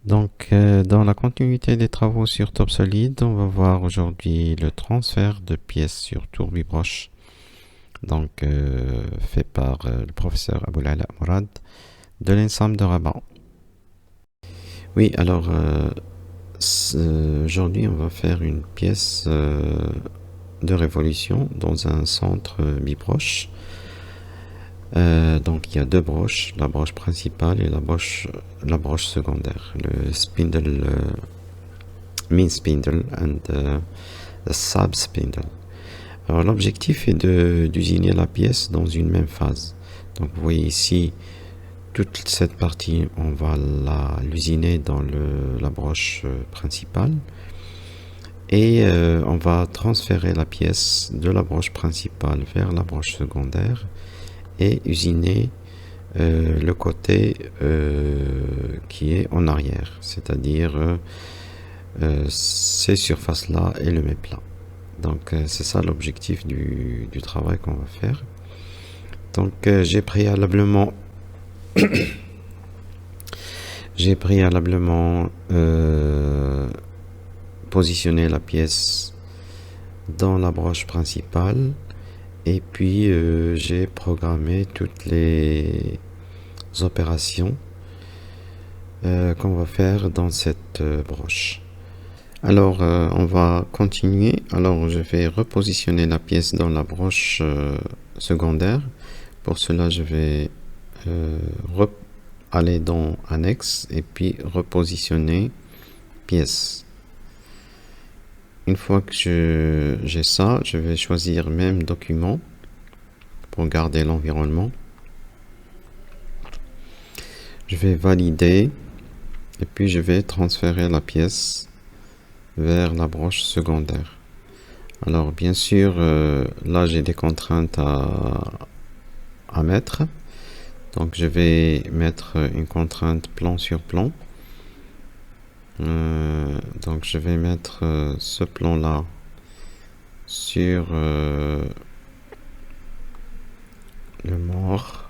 Donc, dans la continuité des travaux sur TopSolid, on va voir aujourd'hui le transfert de pièces sur TourbiBroche, donc fait par le professeur Aboulala Mourad de l'ENSAM de Rabat. Oui, alors aujourd'hui, on va faire une pièce de révolution dans un centre bibroche. Donc il y a deux broches, la broche principale et la broche secondaire, le spindle, mean spindle and the sub spindle. Alors l'objectif est d'usiner la pièce dans une même phase. Donc vous voyez ici, toute cette partie, on va l'usiner dans la broche principale. Et on va transférer la pièce de la broche principale vers la broche secondaire et usiner le côté qui est en arrière, c'est-à-dire ces surfaces-là et le méplat. Donc c'est ça l'objectif du travail qu'on va faire. Donc j'ai préalablement positionné la pièce dans la broche principale et puis j'ai programmé toutes les opérations qu'on va faire dans cette broche. Alors on va continuer. Alors je vais repositionner la pièce dans la broche secondaire. Pour cela je vais aller dans annexe et puis repositionner pièce. Une fois que j'ai ça, je vais choisir même document pour garder l'environnement. Je vais valider et puis je vais transférer la pièce vers la broche secondaire. Alors bien sûr, là j'ai des contraintes à mettre. Donc je vais mettre une contrainte plan sur plan. Donc je vais mettre ce plan là sur le mort.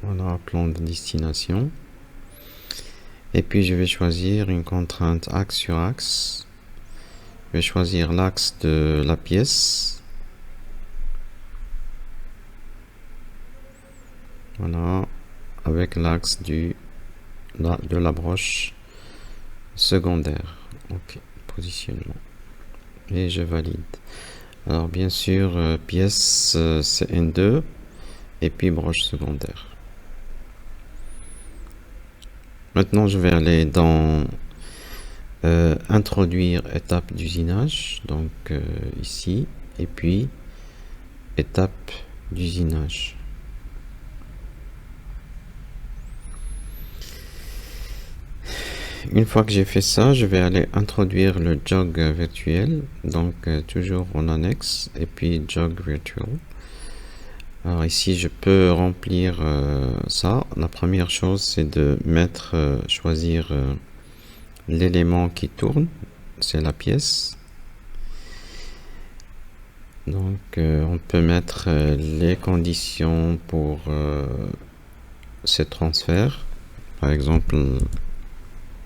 Voilà, plan de destination. Et puis je vais choisir une contrainte axe sur axe. Je vais choisir l'axe de la pièce. Voilà, avec l'axe de la broche secondaire. Ok, positionnement. Et je valide. Alors bien sûr, pièce c'est N2 et puis broche secondaire. Maintenant je vais aller dans introduire étape d'usinage, donc ici, et puis étape d'usinage. Une fois que j'ai fait ça, je vais aller introduire le jog virtuel, donc toujours en annexe, et puis jog virtual. Alors ici, je peux remplir ça. La première chose, c'est de choisir l'élément qui tourne, c'est la pièce. Donc on peut mettre les conditions pour ces transferts. Par exemple,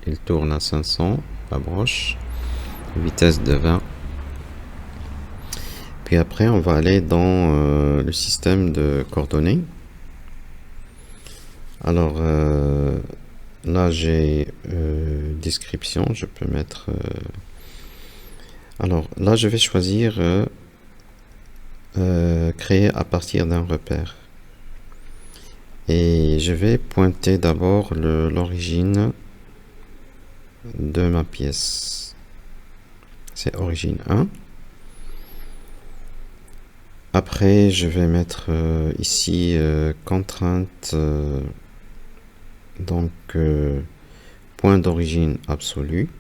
il tourne à 500, la broche, vitesse de 20. Puis après, on va aller dans le système de coordonnées. Alors là, j'ai description, je peux mettre... alors là, je vais choisir créer à partir d'un repère. Et je vais pointer d'abord l'origine de ma pièce. C'est origine 1. Après, je vais mettre ici contrainte, donc point d'origine absolu.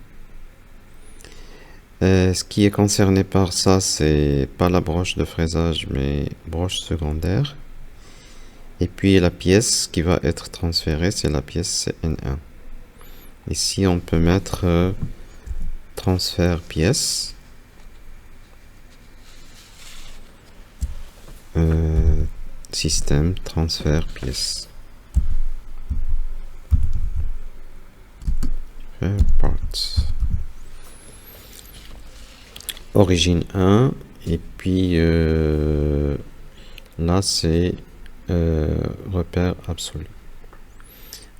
Ce qui est concerné par ça, c'est pas la broche de fraisage, mais broche secondaire. Et puis la pièce qui va être transférée, c'est la pièce N1. Ici, on peut mettre transfert pièce. Système transfert pièce. Parts. Origine 1 et puis là c'est repère absolu.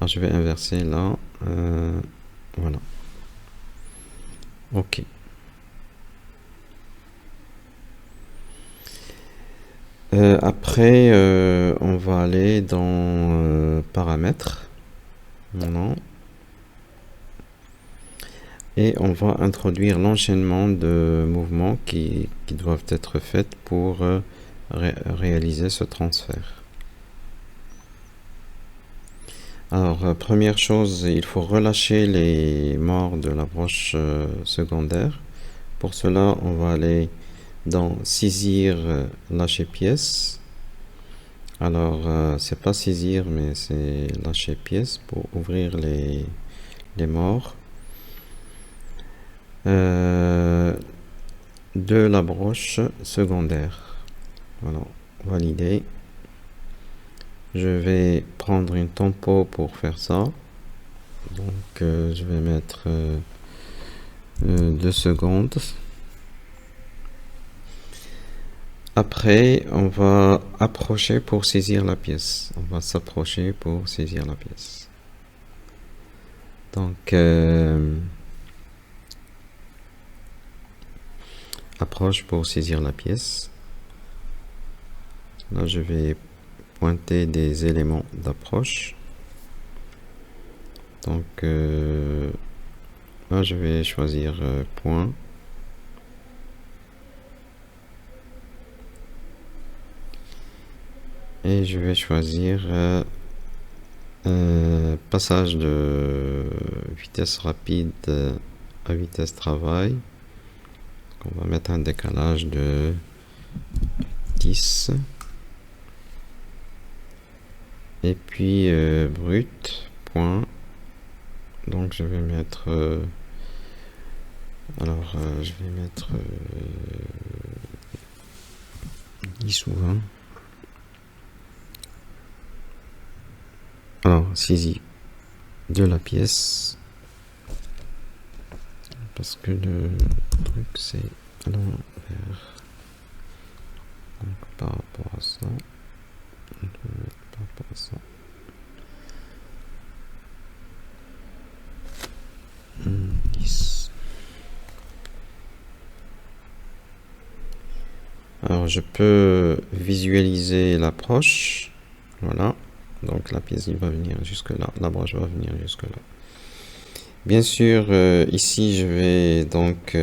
Alors je vais inverser là, voilà. Ok. Après on va aller dans paramètres. Voilà. Et on va introduire l'enchaînement de mouvements qui doivent être faits pour réaliser ce transfert. Alors, première chose, il faut relâcher les morts de la broche secondaire. Pour cela, on va aller dans saisir, lâcher pièce. Alors, c'est pas saisir, mais c'est lâcher pièce pour ouvrir les morts de la broche secondaire. Voilà, valider. Je vais prendre une tempo pour faire ça. Donc je vais mettre 2 secondes. Après, on va approcher pour saisir la pièce. On va s'approcher pour saisir la pièce. Donc approche pour saisir la pièce. Là, je vais pointer des éléments d'approche. Donc là, je vais choisir point. Et je vais choisir passage de vitesse rapide à vitesse travail. On va mettre un décalage de 10. Et puis brut, point. Donc je vais mettre je vais mettre 10 ou 20. Alors saisie de la pièce, parce que le truc c'est à l'envers. Donc par rapport à ça, on peut mettre par rapport à ça. 10. Alors je peux visualiser l'approche. Voilà. Donc la pièce il va venir jusque là. La broche va venir jusque là. Bien sûr, ici je vais donc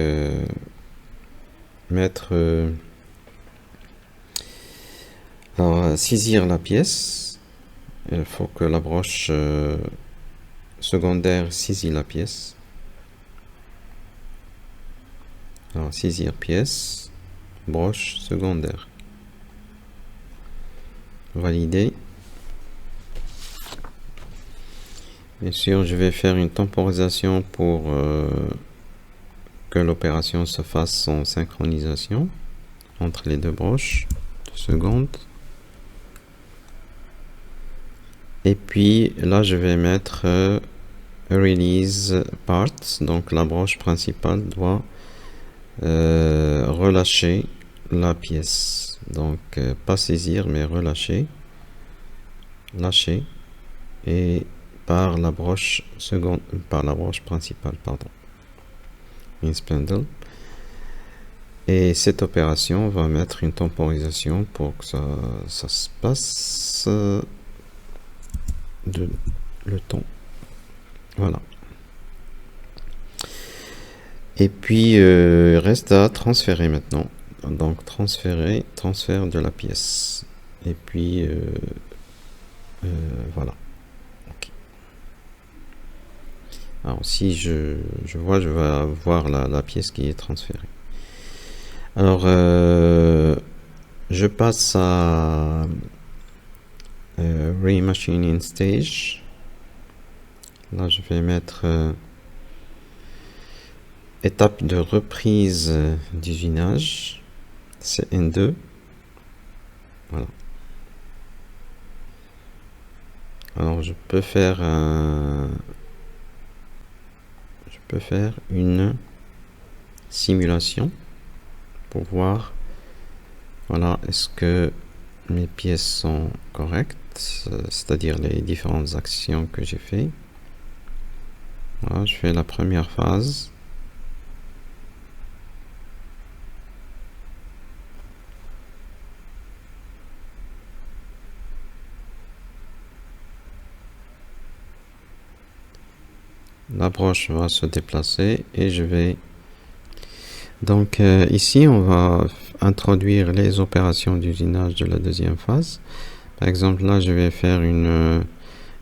mettre saisir la pièce. Il faut que la broche secondaire saisit la pièce. Alors saisir pièce, broche secondaire. Valider. Bien sûr, je vais faire une temporisation pour que l'opération se fasse en synchronisation entre les deux broches. 2 secondes. Et puis là, je vais mettre release parts. Donc la broche principale doit relâcher la pièce. Donc pas saisir, mais relâcher. Lâcher. Et par la broche seconde, par la broche principale, pardon. In spindle. Et cette opération va mettre une temporisation pour que ça se passe le temps. Voilà. Et puis il reste à transférer maintenant. Donc transfert de la pièce. Et puis voilà. Okay. Alors si je vois, je vais avoir la pièce qui est transférée. Alors je passe à Remachining Stage. Là je vais mettre étape de reprise d'usinage, c'est N2. Voilà. Alors je peux faire une simulation pour voir, voilà, est-ce que mes pièces sont correctes, c'est-à-dire les différentes actions que j'ai fait. Voilà, je fais la première phase. La broche va se déplacer et je vais donc ici on va introduire les opérations d'usinage de la deuxième phase. Par exemple là je vais faire une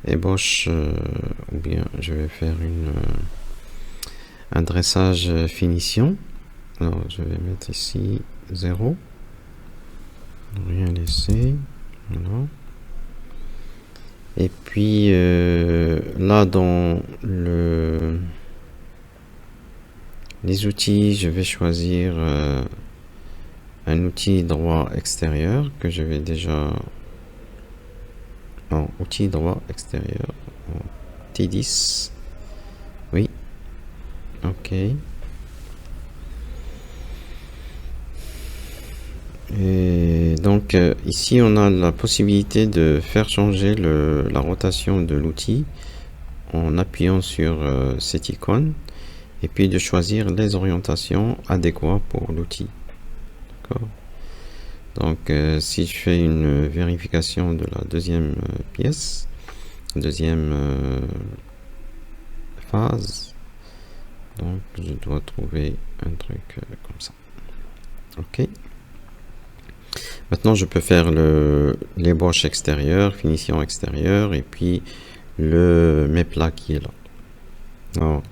ébauche ou bien je vais faire un dressage finition. Alors je vais mettre ici 0, rien laisser, voilà. Et puis là dans les outils, je vais choisir un outil droit extérieur que je vais déjà... Non, outil droit extérieur. T10. Oui. Ok. Et donc ici on a la possibilité de faire changer la rotation de l'outil en appuyant sur cette icône et puis de choisir les orientations adéquates pour l'outil. D'accord. Donc si je fais une vérification de la deuxième pièce, deuxième phase, donc je dois trouver un truc comme ça. Ok. Maintenant je peux faire l'ébauche extérieure, finition extérieure et puis le méplat qui est là. Alors,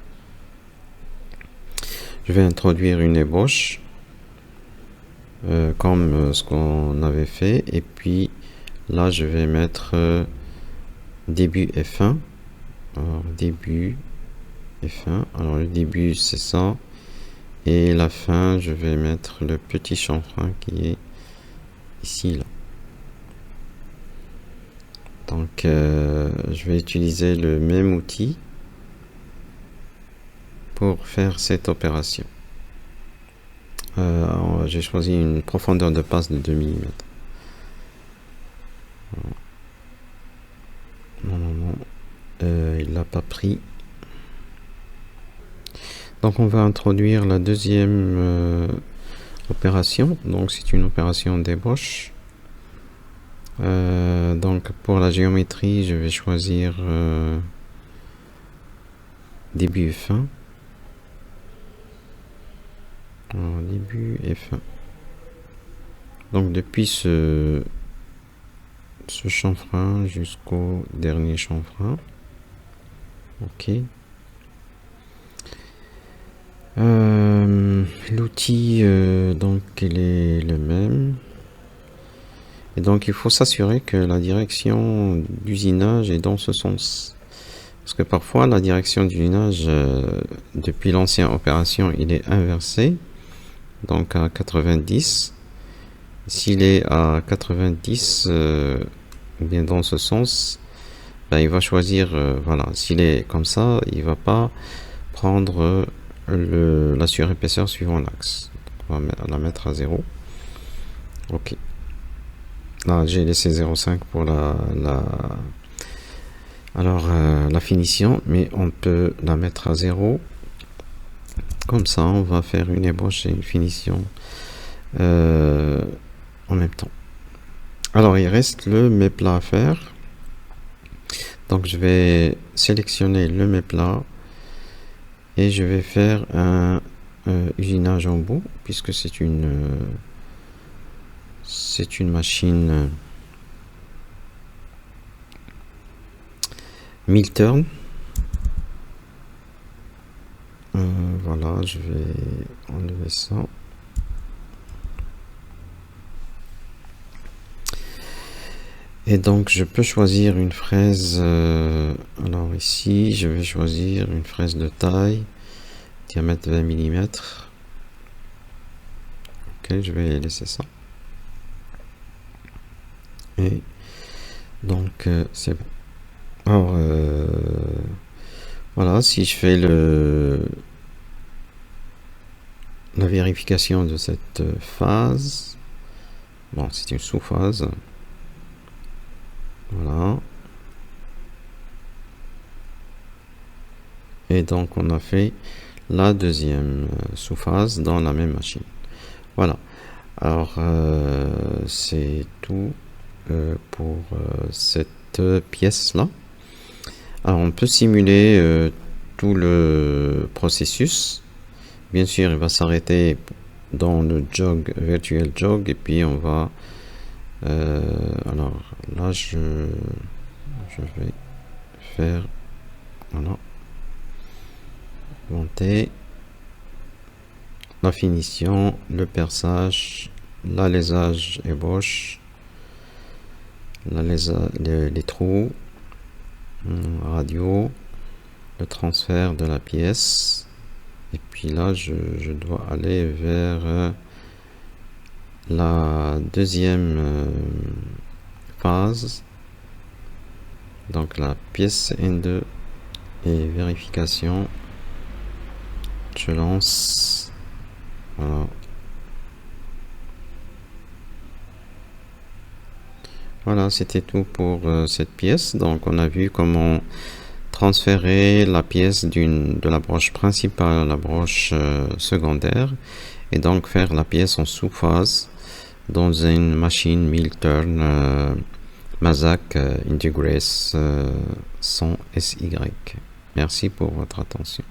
je vais introduire une ébauche comme ce qu'on avait fait et puis là je vais mettre début F1. Alors début F1, alors le début c'est ça et la fin je vais mettre le petit chanfrein qui est ici là. Donc je vais utiliser le même outil pour faire cette opération. J'ai choisi une profondeur de passe de 2 mm. Non, il l'a pas pris. Donc on va introduire la deuxième opération. Donc c'est une opération d'ébauche. Donc pour la géométrie, je vais choisir début et fin. Alors, début et fin. Donc depuis ce chanfrein jusqu'au dernier chanfrein. Ok. L'outil donc il est le même et donc il faut s'assurer que la direction d'usinage est dans ce sens parce que parfois la direction d'usinage depuis l'ancienne opération il est inversé, donc à 90. S'il est à 90 ou bien dans ce sens, ben, il va choisir voilà, s'il est comme ça il va pas prendre la surépaisseur suivant l'axe. On va la mettre à 0. Ok. Là, j'ai laissé 0,5 pour la finition, mais on peut la mettre à 0. Comme ça, on va faire une ébauche et une finition en même temps. Alors, il reste le méplat à faire. Donc, je vais sélectionner le méplat. Et je vais faire un usinage en bout puisque c'est une machine 1000 turns. Voilà, je vais enlever ça. Et donc je peux choisir une fraise. Alors ici, je vais choisir une fraise de taille diamètre 20 mm. Ok, je vais laisser ça. Et donc c'est bon. Alors voilà, si je fais la vérification de cette phase, bon, c'est une sous-phase. Voilà. Et donc on a fait la deuxième sous-phase dans la même machine. Voilà. Alors c'est tout pour cette pièce là. Alors on peut simuler tout le processus. Bien sûr, il va s'arrêter dans le jog, virtual jog, et puis on va alors là je vais faire, voilà, monter la finition, le perçage, l'alésage ébauche, les trous, radio, le transfert de la pièce, et puis là je dois aller vers la deuxième phase, donc la pièce N2 et vérification. Je lance, voilà. Voilà, c'était tout pour cette pièce. Donc on a vu comment transférer la pièce de la broche principale à la broche secondaire, et donc faire la pièce en sous-phase dans une machine Milturn Mazak Integrace 100 SY. Merci pour votre attention.